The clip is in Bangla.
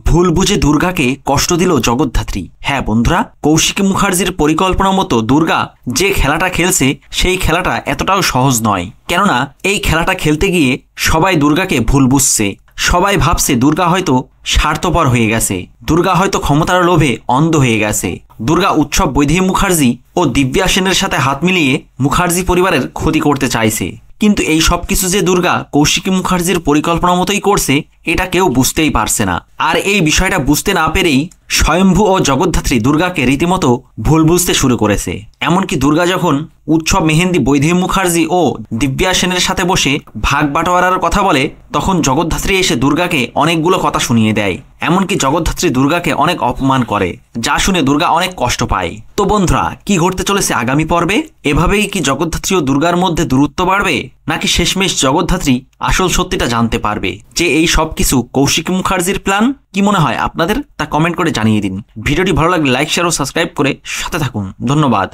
ভুল বুঝে দুর্গাকে কষ্ট দিল জগদ্ধাত্রী। হ্যাঁ বন্ধুরা, কৌশিকী মুখার্জির পরিকল্পনা মতো দুর্গা যে খেলাটা খেলছে সেই খেলাটা এতটাও সহজ নয়। কেননা এই খেলাটা খেলতে গিয়ে সবাই দুর্গাকে ভুল বুঝছে। সবাই ভাবছে দুর্গা হয়তো স্বার্থপর হয়ে গেছে, দুর্গা হয়তো ক্ষমতার লোভে অন্ধ হয়ে গেছে। দুর্গা উৎসব বৈদেহী মুখার্জি ও দিব্যা সেনের সাথে হাত মিলিয়ে মুখার্জি পরিবারের ক্ষতি করতে চাইছে। কিন্তু এই সব কিছু যে দুর্গা কৌশিকী মুখার্জির পরিকল্পনা মতোই করছে এটা কেউ বুঝতেই পারছে না। আর এই বিষয়টা বুঝতে না পেরেই স্বয়ম্ভু ও জগদ্ধাত্রী দুর্গাকে রীতিমতো ভুল বুঝতে শুরু করেছে। এমনকি দুর্গা যখন উৎসব মেহেন্দি বৈদেহী মুখার্জি ও দিব্যা সেনের সাথে বসে ভাগ বাটোয়ারার কথা বলে তখন জগদ্ধাত্রী এসে দুর্গাকে অনেকগুলো কথা শুনিয়ে দেয়। এমনকি জগদ্ধাত্রী দুর্গাকে অনেক অপমান করে, যা শুনে দুর্গা অনেক কষ্ট পায়। তো বন্ধুরা, কি ঘটতে চলেছে আগামী পর্বে? এভাবেই কি জগদ্ধাত্রী ও দুর্গার মধ্যে দূরত্ব বাড়বে, নাকি শেষমেশ জগদ্ধাত্রী আসল সত্যিটা জানতে পারবে যে এই সব কিছু কৌশিকী মুখার্জির প্ল্যান? কি মনে হয় আপনাদের তা কমেন্ট করে জানিয়ে দিন। ভিডিওটি ভালো লাগলে লাইক, শেয়ার ও সাবস্ক্রাইব করে সাথে থাকুন। ধন্যবাদ।